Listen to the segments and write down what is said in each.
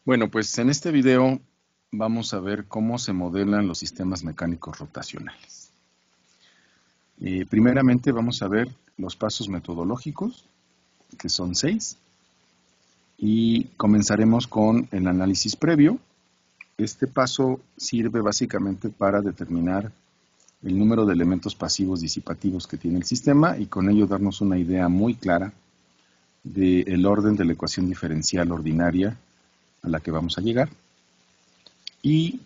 Bueno, pues en este video vamos a ver cómo se modelan los sistemas mecánicos rotacionales. Primeramente vamos a ver los pasos metodológicos, que son 6, y comenzaremos con el análisis previo. Este paso sirve básicamente para determinar el número de elementos pasivos disipativos que tiene el sistema y con ello darnos una idea muy clara del orden de la ecuación diferencial ordinaria a la que vamos a llegar. Y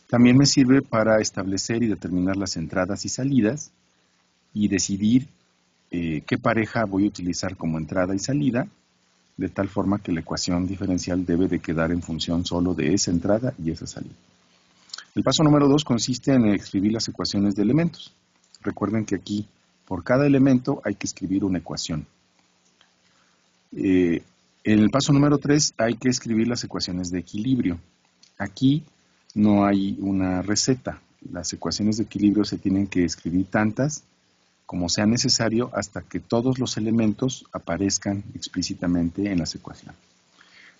también me sirve para establecer y determinar las entradas y salidas y decidir qué pareja voy a utilizar como entrada y salida, de tal forma que la ecuación diferencial debe de quedar en función solo de esa entrada y esa salida. El paso número 2 consiste en escribir las ecuaciones de elementos. Recuerden que aquí, por cada elemento, hay que escribir una ecuación. En el paso número 3 hay que escribir las ecuaciones de equilibrio. Aquí no hay una receta. Las ecuaciones de equilibrio se tienen que escribir tantas como sea necesario hasta que todos los elementos aparezcan explícitamente en las ecuaciones.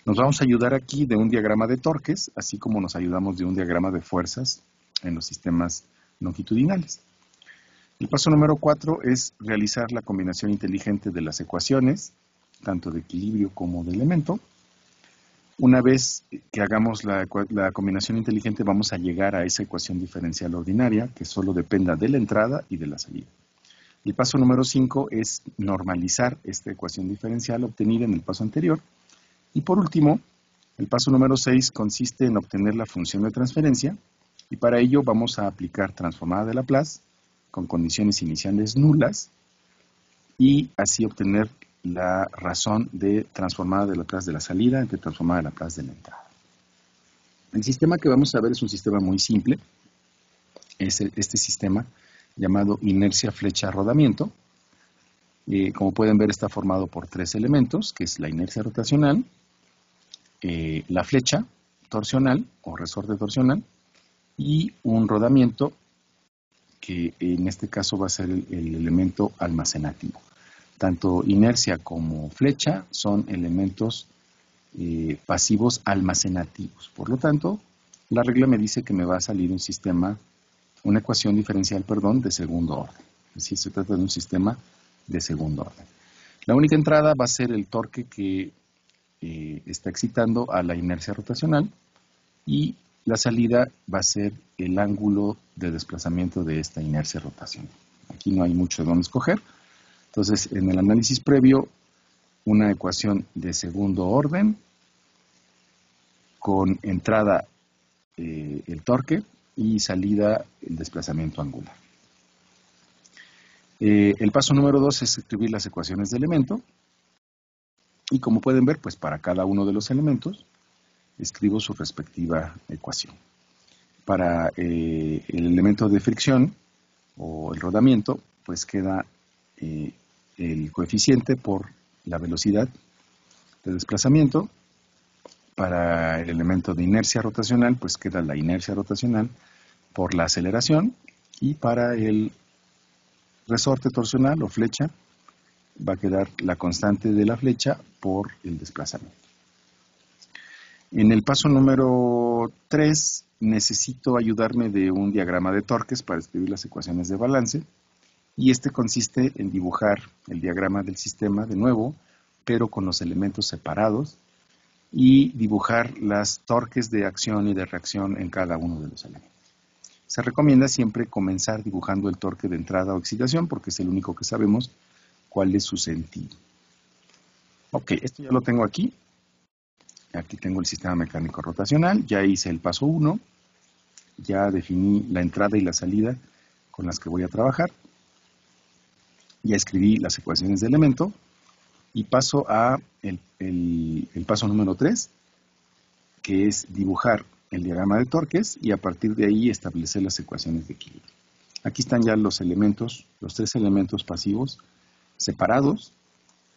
Nos vamos a ayudar aquí de un diagrama de torques, así como nos ayudamos de un diagrama de fuerzas en los sistemas longitudinales. El paso número 4 es realizar la combinación inteligente de las ecuaciones, tanto de equilibrio como de elemento. Una vez que hagamos la combinación inteligente, vamos a llegar a esa ecuación diferencial ordinaria que solo dependa de la entrada y de la salida. El paso número 5 es normalizar esta ecuación diferencial obtenida en el paso anterior. Y por último, el paso número 6 consiste en obtener la función de transferencia y para ello vamos a aplicar transformada de Laplace con condiciones iniciales nulas y así obtener la razón de transformada de Laplace de la salida entre transformada de Laplace de la entrada. El sistema que vamos a ver es un sistema muy simple. Es este sistema llamado inercia flecha rodamiento. Como pueden ver, está formado por 3 elementos, que es la inercia rotacional, la flecha torsional o resorte torsional y un rodamiento que en este caso va a ser el elemento almacenativo. Tanto inercia como flecha son elementos pasivos almacenativos. Por lo tanto, la regla me dice que me va a salir un sistema, una ecuación diferencial, de segundo orden. Es decir, se trata de un sistema de segundo orden. La única entrada va a ser el torque que está excitando a la inercia rotacional y la salida va a ser el ángulo de desplazamiento de esta inercia rotacional. Aquí no hay mucho de dónde escoger. Entonces, en el análisis previo, una ecuación de segundo orden con entrada el torque y salida el desplazamiento angular. El paso número 2 es escribir las ecuaciones de elemento. Y como pueden ver, pues para cada uno de los elementos escribo su respectiva ecuación. Para el elemento de fricción o el rodamiento, pues queda el coeficiente por la velocidad de desplazamiento. Para el elemento de inercia rotacional, pues queda la inercia rotacional por la aceleración. Y para el resorte torsional o flecha, va a quedar la constante de la flecha por el desplazamiento. En el paso número 3 necesito ayudarme de un diagrama de torques para escribir las ecuaciones de balance y este consiste en dibujar el diagrama del sistema de nuevo, pero con los elementos separados y dibujar las torques de acción y de reacción en cada uno de los elementos. Se recomienda siempre comenzar dibujando el torque de entrada o excitación porque es el único que sabemos cuál es su sentido. Ok, esto ya lo tengo aquí. Aquí tengo el sistema mecánico rotacional. Ya hice el paso 1. Ya definí la entrada y la salida con las que voy a trabajar. Ya escribí las ecuaciones de elemento. Y paso a el paso número 3, que es dibujar el diagrama de torques y a partir de ahí establecer las ecuaciones de equilibrio. Aquí están ya los elementos, los 3 elementos pasivos separados.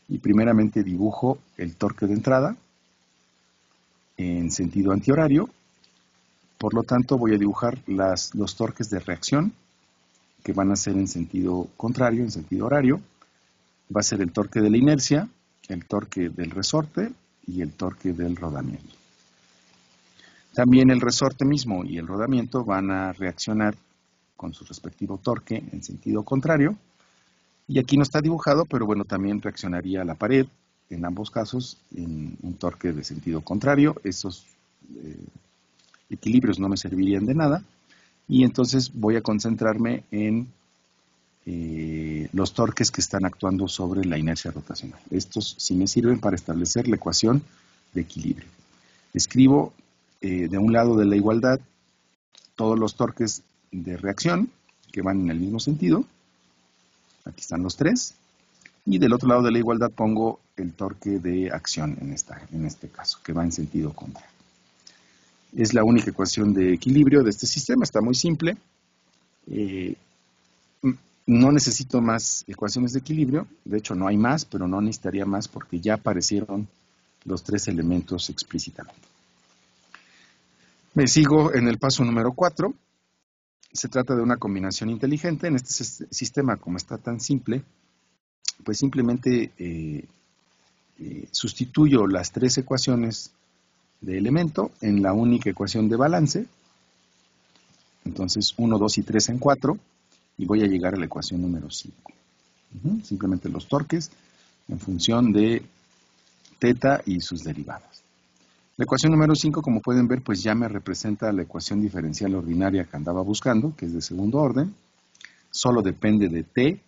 Y primeramente dibujo el torque de entrada en sentido antihorario. Por lo tanto, voy a dibujar los torques de reacción que van a ser en sentido contrario, en sentido horario. Va a ser el torque de la inercia, el torque del resorte y el torque del rodamiento. También el resorte mismo y el rodamiento van a reaccionar con su respectivo torque en sentido contrario. Y aquí no está dibujado, pero bueno, también reaccionaría a la pared, en ambos casos, en un torque de sentido contrario. Esos equilibrios no me servirían de nada. Y entonces voy a concentrarme en los torques que están actuando sobre la inercia rotacional. Estos sí me sirven para establecer la ecuación de equilibrio. Escribo de un lado de la igualdad todos los torques de reacción que van en el mismo sentido. Aquí están los tres. Y del otro lado de la igualdad pongo el torque de acción en este caso, que va en sentido contrario. Es la única ecuación de equilibrio de este sistema, está muy simple. No necesito más ecuaciones de equilibrio, de hecho no hay más, pero no necesitaría más porque ya aparecieron los tres elementos explícitamente. Me sigo en el paso número 4. Se trata de una combinación inteligente. En este sistema, como está tan simple, pues simplemente sustituyo las tres ecuaciones de elemento en la única ecuación de balance. Entonces 1, 2 y 3 en 4 y voy a llegar a la ecuación número 5. Simplemente los torques en función de teta y sus derivadas. La ecuación número 5, como pueden ver, pues ya me representa la ecuación diferencial ordinaria que andaba buscando, que es de segundo orden. Solo depende de T,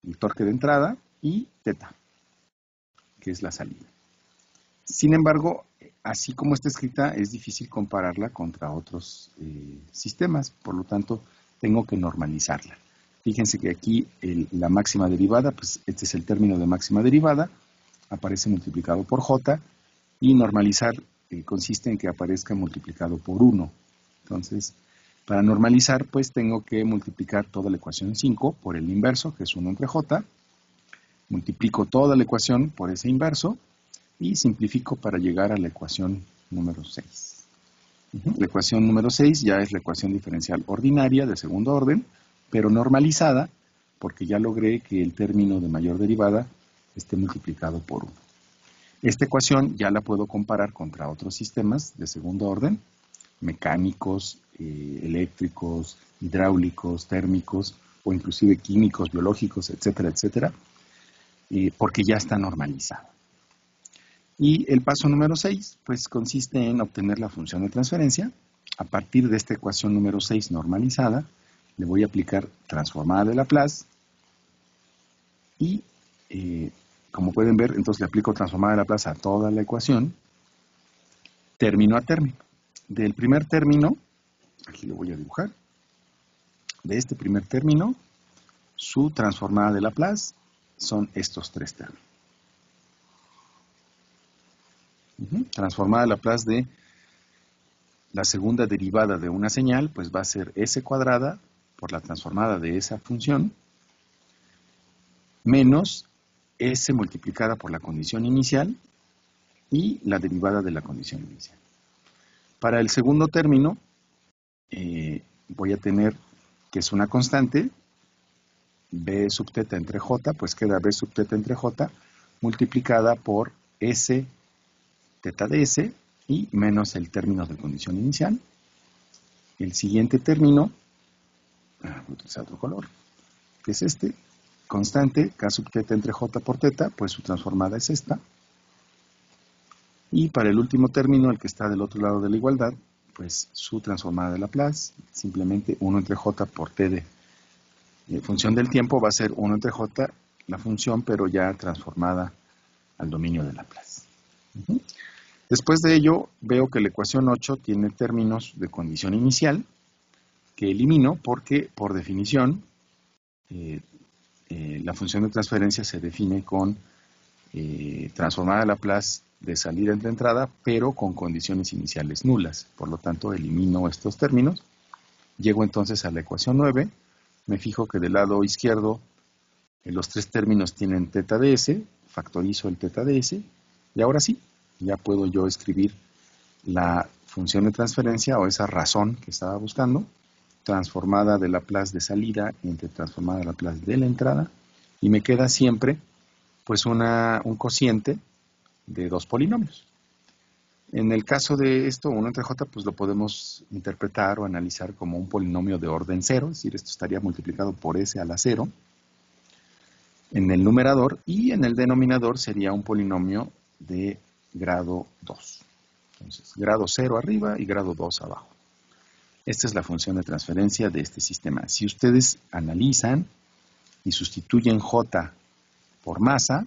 el torque de entrada, y teta, que es la salida. Sin embargo, así como está escrita, es difícil compararla contra otros sistemas, por lo tanto, tengo que normalizarla. Fíjense que aquí la máxima derivada, pues este es el término de máxima derivada, aparece multiplicado por J, y normalizar consiste en que aparezca multiplicado por 1. Entonces, para normalizar, pues tengo que multiplicar toda la ecuación 5 por el inverso, que es 1 entre J, multiplico toda la ecuación por ese inverso, y simplifico para llegar a la ecuación número 6. La ecuación número 6 ya es la ecuación diferencial ordinaria de segundo orden, pero normalizada, porque ya logré que el término de mayor derivada esté multiplicado por 1. Esta ecuación ya la puedo comparar contra otros sistemas de segundo orden, mecánicos, eléctricos, hidráulicos, térmicos, o inclusive químicos, biológicos, etcétera, etcétera, porque ya está normalizada. Y el paso número 6, pues consiste en obtener la función de transferencia. A partir de esta ecuación número 6 normalizada, le voy a aplicar transformada de Laplace y, como pueden ver, entonces le aplico transformada de Laplace a toda la ecuación, término a término. Del primer término, aquí lo voy a dibujar, de este primer término, su transformada de Laplace son estos tres términos. Transformada de Laplace de la segunda derivada de una señal, pues va a ser s cuadrada por la transformada de esa función, menos s multiplicada por la condición inicial y la derivada de la condición inicial. Para el segundo término, voy a tener que es una constante, b sub teta entre j, pues queda b sub teta entre j multiplicada por s teta de s y menos el término de condición inicial. El siguiente término, voy a utilizar otro color, que es este, constante, k sub teta entre j por teta, pues su transformada es esta. Y para el último término, el que está del otro lado de la igualdad, pues su transformada de Laplace, simplemente 1 entre j por t de función del tiempo va a ser 1 entre j, la función, pero ya transformada al dominio de Laplace. Después de ello, veo que la ecuación 8 tiene términos de condición inicial, que elimino porque, por definición, la función de transferencia se define con transformada de Laplace de salida entre entrada, pero con condiciones iniciales nulas. Por lo tanto, elimino estos términos. Llego entonces a la ecuación 9. Me fijo que del lado izquierdo los tres términos tienen teta de s, factorizo el teta de s, y ahora sí, ya puedo yo escribir la función de transferencia o esa razón que estaba buscando, transformada de Laplace de salida entre transformada de Laplace de la entrada, y me queda siempre pues un cociente de dos polinomios. En el caso de esto, 1 entre j, pues lo podemos interpretar o analizar como un polinomio de orden 0, es decir, esto estaría multiplicado por s a la 0 en el numerador, y en el denominador sería un polinomio de grado 2. Entonces, grado 0 arriba y grado 2 abajo. Esta es la función de transferencia de este sistema. Si ustedes analizan y sustituyen j por masa,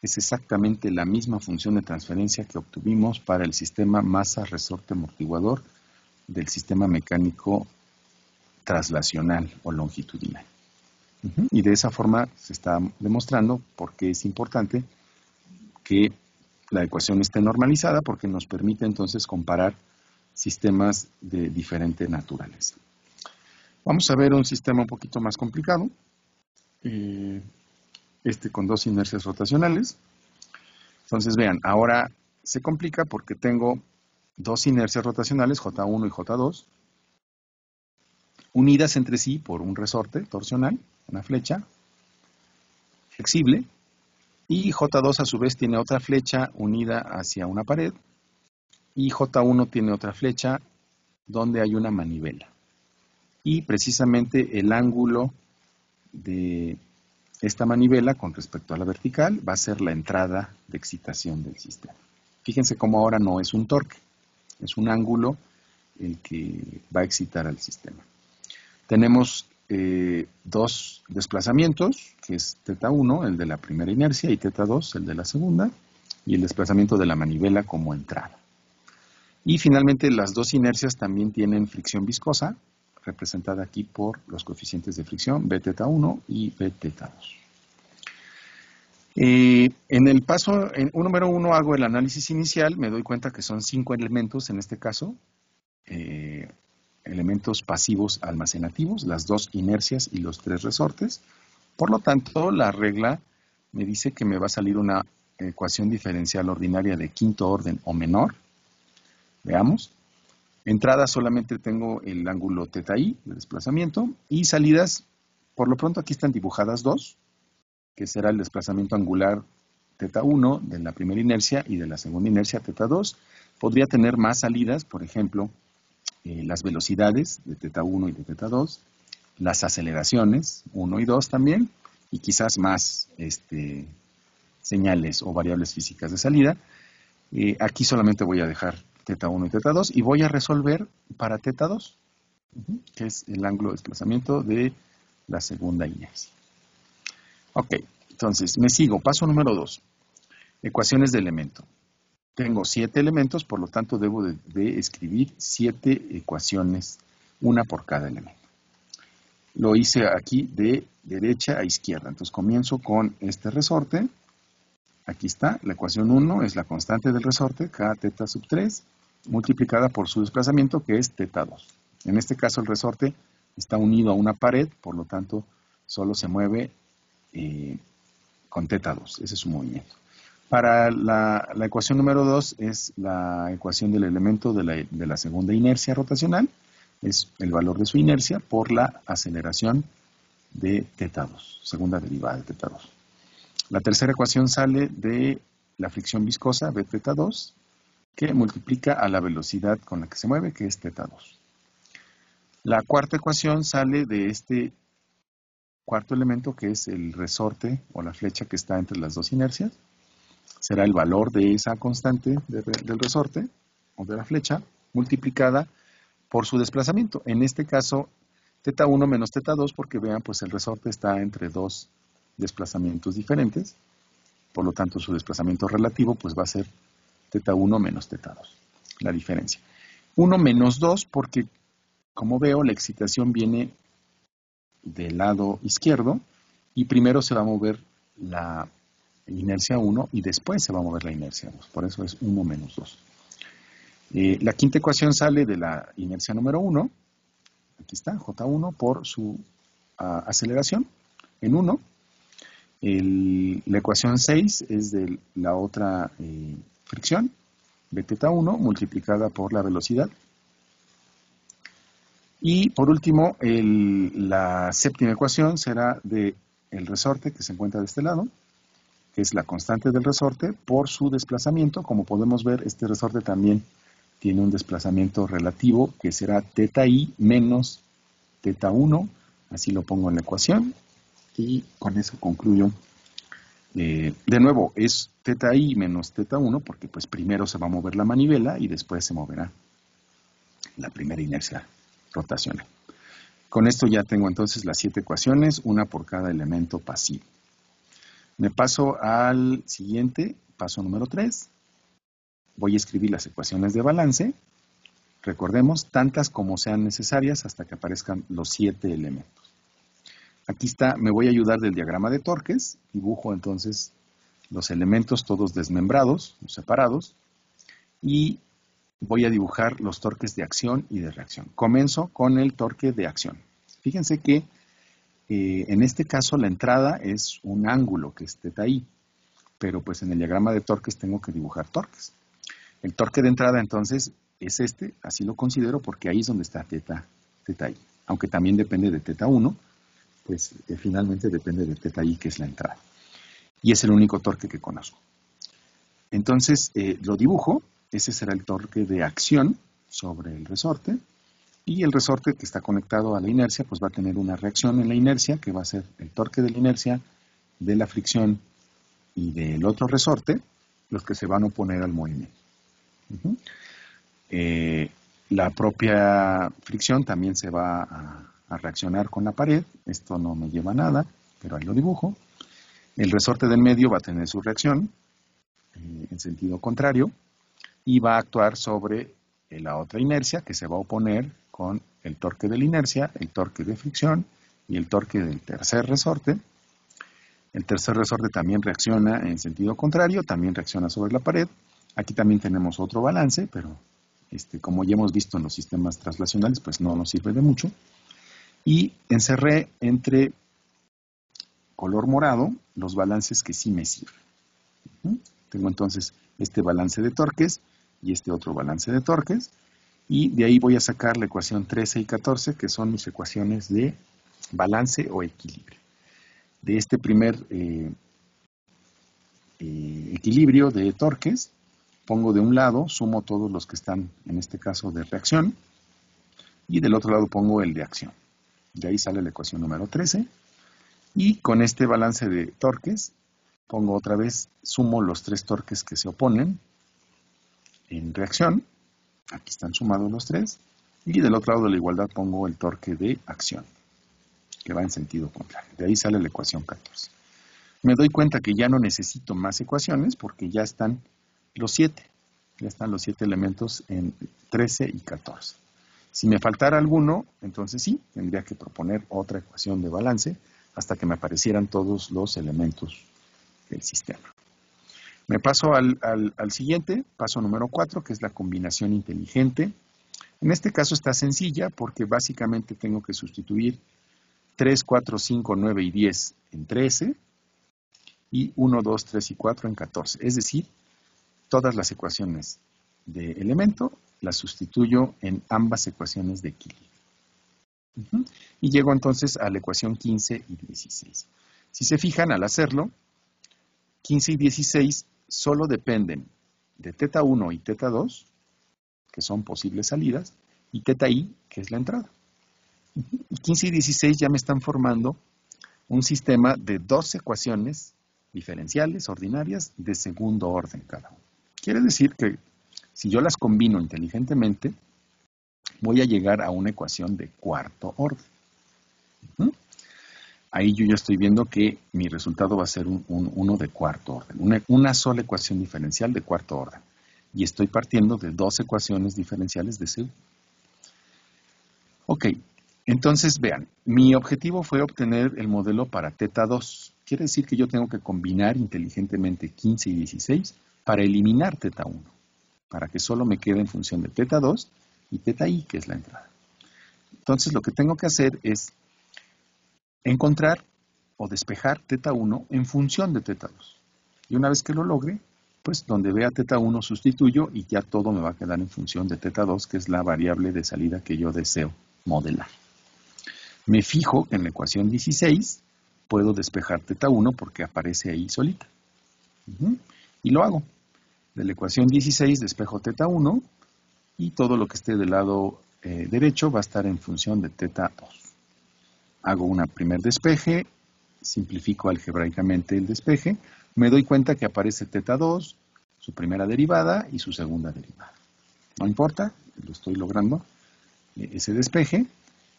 es exactamente la misma función de transferencia que obtuvimos para el sistema masa-resorte-amortiguador del sistema mecánico traslacional o longitudinal. Y de esa forma se está demostrando por qué es importante que la ecuación esté normalizada, porque nos permite entonces comparar sistemas de diferente naturaleza. Vamos a ver un sistema un poquito más complicado, con dos inercias rotacionales. Entonces vean, ahora se complica porque tengo dos inercias rotacionales, J1 y J2, unidas entre sí por un resorte torsional, una flecha flexible, y J2 a su vez tiene otra flecha unida hacia una pared, y J1 tiene otra flecha donde hay una manivela. Y precisamente el ángulo de esta manivela con respecto a la vertical va a ser la entrada de excitación del sistema. Fíjense cómo ahora no es un torque, es un ángulo el que va a excitar al sistema. Tenemos dos desplazamientos, que es θ1, el de la primera inercia, y θ2, el de la segunda, y el desplazamiento de la manivela como entrada. Y finalmente las dos inercias también tienen fricción viscosa, representada aquí por los coeficientes de fricción, Bθ1 y Bθ2. En el paso número 1 hago el análisis inicial, me doy cuenta que son 5 elementos en este caso, elementos pasivos almacenativos, las dos inercias y los 3 resortes. Por lo tanto, la regla me dice que me va a salir una ecuación diferencial ordinaria de quinto orden o menor. Veamos. Entrada solamente tengo el ángulo θi de desplazamiento, y salidas, por lo pronto aquí están dibujadas dos, que será el desplazamiento angular θ1 de la primera inercia y de la segunda inercia θ2. Podría tener más salidas, por ejemplo, las velocidades de θ1 y de θ2, las aceleraciones 1 y 2 también, y quizás más señales o variables físicas de salida. Aquí solamente voy a dejar θ1 y θ2 y voy a resolver para θ2, que es el ángulo de desplazamiento de la segunda inercia. Ok, entonces me sigo. Paso número 2. Ecuaciones de elemento. Tengo 7 elementos, por lo tanto debo de escribir 7 ecuaciones, una por cada elemento. Lo hice aquí de derecha a izquierda. Entonces comienzo con este resorte. Aquí está, la ecuación 1 es la constante del resorte, k θ sub 3, multiplicada por su desplazamiento, que es θ2. En este caso el resorte está unido a una pared, por lo tanto solo se mueve con θ2, ese es su movimiento. Para la ecuación número 2 es la ecuación del elemento de la segunda inercia rotacional, es el valor de su inercia por la aceleración de θ2, segunda derivada de θ2. La tercera ecuación sale de la fricción viscosa, Bθ2, que multiplica a la velocidad con la que se mueve, que es θ2. La cuarta ecuación sale de este cuarto elemento, que es el resorte o la flecha que está entre las dos inercias. Será el valor de esa constante del resorte o de la flecha multiplicada por su desplazamiento. En este caso, θ1 menos θ2, porque vean, pues el resorte está entre dos desplazamientos diferentes. Por lo tanto, su desplazamiento relativo pues va a ser θ1 menos θ2, la diferencia. 1 menos 2 porque, como veo, la excitación viene del lado izquierdo y primero se va a mover la inercia 1 y después se va a mover la inercia 2. Por eso es 1 menos 2. La quinta ecuación sale de la inercia número 1. Aquí está, J1 por su aceleración en 1. La ecuación 6 es de la otra fricción, Bθ1 multiplicada por la velocidad. Y por último, la séptima ecuación será del resorte que se encuentra de este lado, que es la constante del resorte, por su desplazamiento. Como podemos ver, este resorte también tiene un desplazamiento relativo que será teta i menos teta 1. Así lo pongo en la ecuación y con eso concluyo. De nuevo, es teta i menos teta 1 porque pues primero se va a mover la manivela y después se moverá la primera inercia rotacional. Con esto ya tengo entonces las 7 ecuaciones, una por cada elemento pasivo. Me paso al siguiente, paso número 3. Voy a escribir las ecuaciones de balance. Recordemos, tantas como sean necesarias hasta que aparezcan los 7 elementos. Aquí está, me voy a ayudar del diagrama de torques. Dibujo entonces los elementos todos desmembrados, separados. Y voy a dibujar los torques de acción y de reacción. Comienzo con el torque de acción. Fíjense que en este caso la entrada es un ángulo que es teta i, pero pues en el diagrama de torques tengo que dibujar torques. El torque de entrada entonces es este, así lo considero porque ahí es donde está teta i, aunque también depende de teta 1, pues finalmente depende de teta i, que es la entrada. Y es el único torque que conozco. Entonces lo dibujo. Ese será el torque de acción sobre el resorte. Y el resorte que está conectado a la inercia, pues va a tener una reacción en la inercia, que va a ser el torque de la inercia, de la fricción y del otro resorte, los que se van a oponer al movimiento. La propia fricción también se va a reaccionar con la pared. Esto no me lleva a nada, pero ahí lo dibujo. El resorte del medio va a tener su reacción en sentido contrario, y va a actuar sobre la otra inercia que se va a oponer con el torque de la inercia, el torque de fricción y el torque del tercer resorte. El tercer resorte también reacciona en sentido contrario, también reacciona sobre la pared. Aquí también tenemos otro balance, pero como ya hemos visto en los sistemas translacionales, pues no nos sirve de mucho. Y encerré entre color morado los balances que sí me sirven. Tengo entonces este balance de torques y este otro balance de torques, y de ahí voy a sacar la ecuación 13 y 14, que son mis ecuaciones de balance o equilibrio. De este primer equilibrio de torques, pongo de un lado, sumo todos los que están, en este caso, de reacción, y del otro lado pongo el de acción. De ahí sale la ecuación número 13, y con este balance de torques, pongo otra vez, sumo los 3 torques que se oponen en reacción. Aquí están sumados los 3. Y del otro lado de la igualdad pongo el torque de acción, que va en sentido contrario. De ahí sale la ecuación 14. Me doy cuenta que ya no necesito más ecuaciones porque ya están los 7. Ya están los 7 elementos en 13 y 14. Si me faltara alguno, entonces sí, tendría que proponer otra ecuación de balance hasta que me aparecieran todos los elementos del sistema. Me paso al siguiente, paso número 4, que es la combinación inteligente. En este caso está sencilla porque básicamente tengo que sustituir 3, 4, 5, 9 y 10 en 13 y 1, 2, 3 y 4 en 14. Es decir, todas las ecuaciones de elemento las sustituyo en ambas ecuaciones de equilibrio. Y llego entonces a la ecuación 15 y 16. Si se fijan, al hacerlo, 15 y 16 solo dependen de teta 1 y teta 2, que son posibles salidas, y teta i, que es la entrada. Y 15 y 16 ya me están formando un sistema de 2 ecuaciones diferenciales ordinarias de segundo orden cada uno. Quiere decir que si yo las combino inteligentemente, voy a llegar a una ecuación de cuarto orden. Ahí yo ya estoy viendo que mi resultado va a ser uno de cuarto orden, una sola ecuación diferencial de cuarto orden. Y estoy partiendo de 2 ecuaciones diferenciales de segundo. Ok, entonces vean, mi objetivo fue obtener el modelo para teta 2. Quiere decir que yo tengo que combinar inteligentemente 15 y 16 para eliminar teta 1, para que solo me quede en función de teta 2 y teta i, que es la entrada. Entonces lo que tengo que hacer es encontrar o despejar teta 1 en función de teta 2. Y una vez que lo logre, pues donde vea teta 1 sustituyo y ya todo me va a quedar en función de teta 2, que es la variable de salida que yo deseo modelar. Me fijo que en la ecuación 16 puedo despejar teta 1 porque aparece ahí solita. Y lo hago. De la ecuación 16 despejo teta 1 y todo lo que esté del lado derecho va a estar en función de teta 2. Hago un primer despeje, simplifico algebraicamente el despeje, me doy cuenta que aparece teta 2, su primera derivada y su segunda derivada. No importa, lo estoy logrando, ese despeje,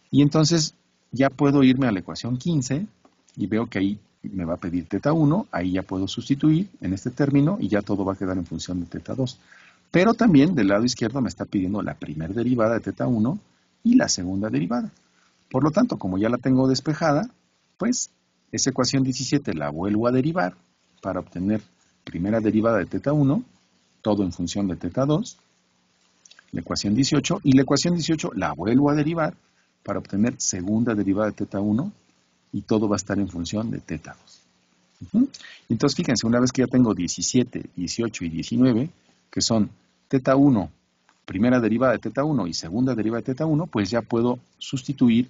y entonces ya puedo irme a la ecuación 15 y veo que ahí me va a pedir teta 1, ahí ya puedo sustituir en este término y ya todo va a quedar en función de teta 2. Pero también del lado izquierdo me está pidiendo la primera derivada de teta 1 y la segunda derivada. Por lo tanto, como ya la tengo despejada, pues esa ecuación 17 la vuelvo a derivar para obtener primera derivada de teta 1, todo en función de teta 2, la ecuación 18, y la ecuación 18 la vuelvo a derivar para obtener segunda derivada de teta 1, y todo va a estar en función de teta 2. Entonces, fíjense, una vez que ya tengo 17, 18 y 19, que son teta 1, primera derivada de teta 1 y segunda derivada de teta 1, pues ya puedo sustituir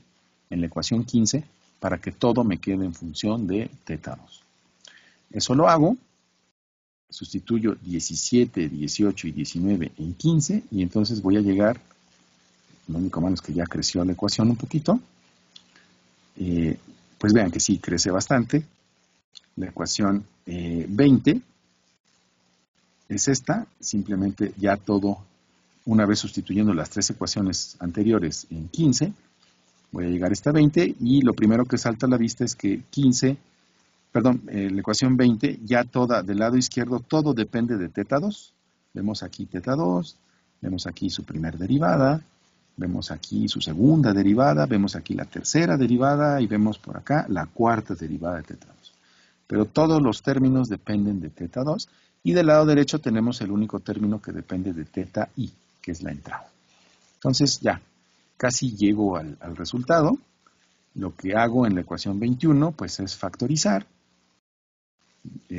en la ecuación 15 para que todo me quede en función de teta 2. Eso lo hago, sustituyo 17, 18 y 19 en 15 y entonces voy a llegar, lo único malo es que ya creció la ecuación un poquito, pues vean que sí, crece bastante. La ecuación 20 es esta, simplemente ya todo, una vez sustituyendo las tres ecuaciones anteriores en 15, voy a llegar a esta 20 y lo primero que salta a la vista es que la ecuación 20 ya toda, del lado izquierdo, todo depende de teta 2. Vemos aquí teta 2, vemos aquí su primera derivada, vemos aquí su segunda derivada, vemos aquí la tercera derivada y vemos por acá la cuarta derivada de teta 2. Pero todos los términos dependen de teta 2 y del lado derecho tenemos el único término que depende de teta i, que es la entrada. Entonces ya, casi llego al resultado. Lo que hago en la ecuación 21 pues es factorizar.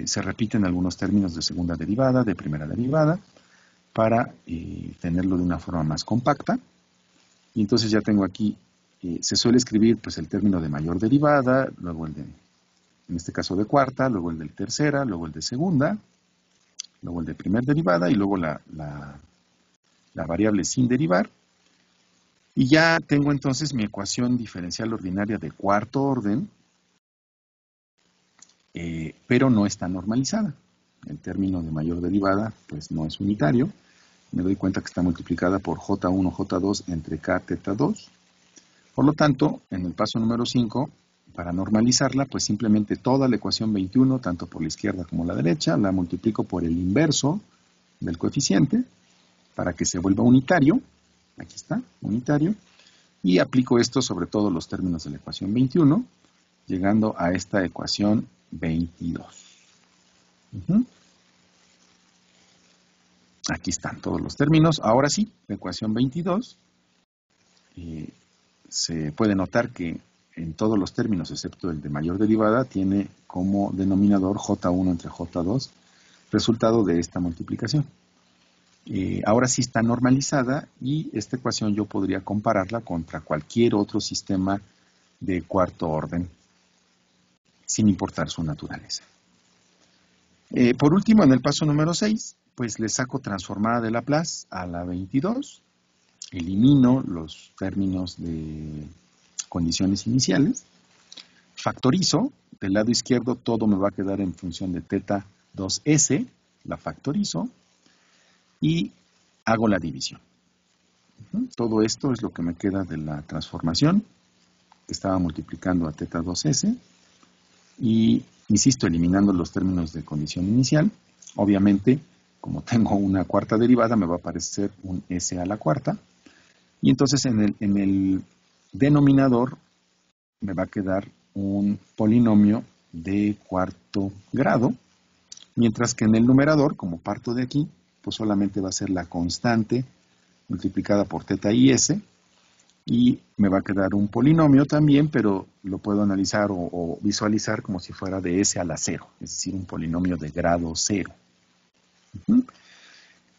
Se repiten algunos términos de segunda derivada, de primera derivada, para tenerlo de una forma más compacta. Y entonces ya tengo aquí, se suele escribir pues el término de mayor derivada, luego el de, en este caso de cuarta, luego el de tercera, luego el de segunda, luego el de primera derivada y luego la variable sin derivar. Y ya tengo entonces mi ecuación diferencial ordinaria de cuarto orden, pero no está normalizada. El término de mayor derivada pues no es unitario. Me doy cuenta que está multiplicada por J1, J2 entre K teta 2. Por lo tanto, en el paso número 5, para normalizarla, pues simplemente toda la ecuación 21, tanto por la izquierda como la derecha, la multiplico por el inverso del coeficiente para que se vuelva unitario. Aquí está, unitario. Y aplico esto sobre todos los términos de la ecuación 21, llegando a esta ecuación 22. Aquí están todos los términos. Ahora sí, la ecuación 22 se puede notar que en todos los términos, excepto el de mayor derivada, tiene como denominador J1 entre J2, resultado de esta multiplicación. Ahora sí está normalizada y esta ecuación yo podría compararla contra cualquier otro sistema de cuarto orden, sin importar su naturaleza. Por último, en el paso número 6, pues le saco transformada de Laplace a la 22, elimino los términos de condiciones iniciales, factorizo, del lado izquierdo todo me va a quedar en función de teta 2s, la factorizo y hago la división. Todo esto es lo que me queda de la transformación, que estaba multiplicando a teta 2s, y insisto, eliminando los términos de condición inicial. Obviamente, como tengo una cuarta derivada, me va a aparecer un s a la cuarta, y entonces en el denominador me va a quedar un polinomio de cuarto grado, mientras que en el numerador, como parto de aquí, pues solamente va a ser la constante multiplicada por teta i s, y me va a quedar un polinomio también, pero lo puedo analizar o visualizar como si fuera de s a la 0, es decir, un polinomio de grado 0.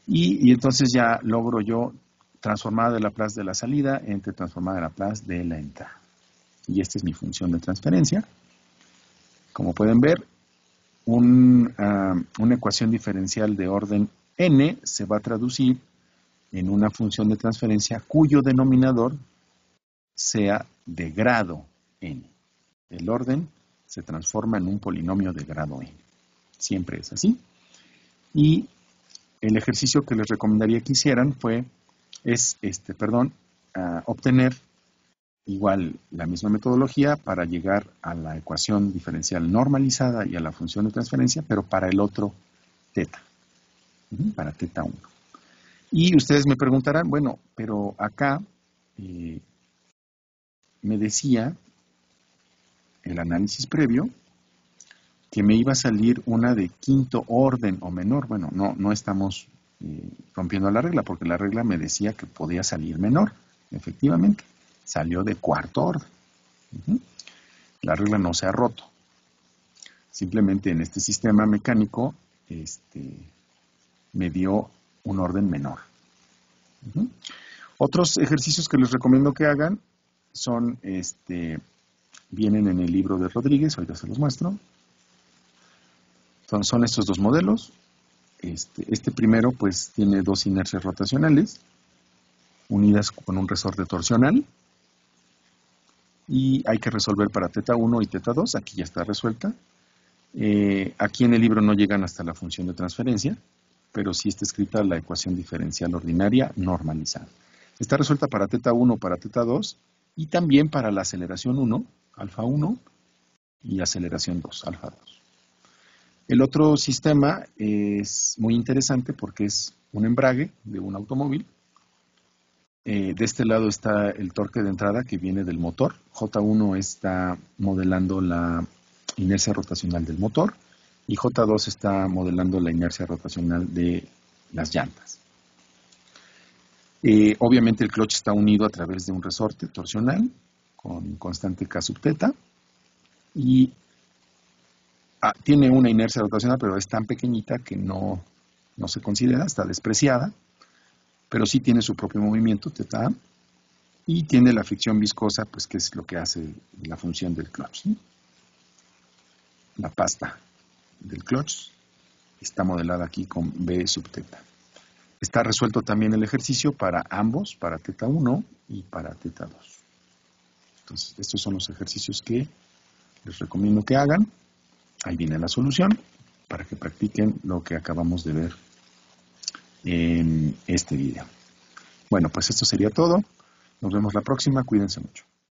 Y entonces ya logro yo transformada de Laplace de la salida entre transformada de Laplace de la entrada. Y esta es mi función de transferencia. Como pueden ver, una ecuación diferencial de orden n se va a traducir en una función de transferencia cuyo denominador sea de grado n. El orden se transforma en un polinomio de grado n. Siempre es así. Y el ejercicio que les recomendaría que hicieran es obtener igual la misma metodología para llegar a la ecuación diferencial normalizada y a la función de transferencia, pero para el otro teta, para teta 1. Y ustedes me preguntarán, bueno, pero acá me decía el análisis previo que me iba a salir una de quinto orden o menor. Bueno, no estamos rompiendo la regla, porque la regla me decía que podía salir menor. Efectivamente, salió de cuarto orden. La regla no se ha roto. Simplemente en este sistema mecánico me dio un orden menor. Otros ejercicios que les recomiendo que hagan son, vienen en el libro de Rodríguez, ahorita se los muestro. Son estos dos modelos. Este primero pues tiene dos inercias rotacionales unidas con un resorte torsional y hay que resolver para teta 1 y teta 2. Aquí ya está resuelta. Aquí en el libro no llegan hasta la función de transferencia, pero sí está escrita la ecuación diferencial ordinaria normalizada. Está resuelta para teta 1, para teta 2 y también para la aceleración 1, alfa 1, y aceleración 2, alfa 2. El otro sistema es muy interesante porque es un embrague de un automóvil. De este lado está el torque de entrada que viene del motor. J1 está modelando la inercia rotacional del motor y J2 está modelando la inercia rotacional de las llantas. Obviamente el clutch está unido a través de un resorte torsional con constante K sub teta y tiene una inercia rotacional, pero es tan pequeñita que no se considera, está despreciada, pero sí tiene su propio movimiento, teta A, y tiene la fricción viscosa, pues que es lo que hace la función del clutch, ¿sí? La pasta del clutch está modelada aquí con B sub teta. Está resuelto también el ejercicio para ambos, para teta 1 y para teta 2. Entonces, estos son los ejercicios que les recomiendo que hagan. Ahí viene la solución para que practiquen lo que acabamos de ver en este video. Bueno, pues esto sería todo. Nos vemos la próxima. Cuídense mucho.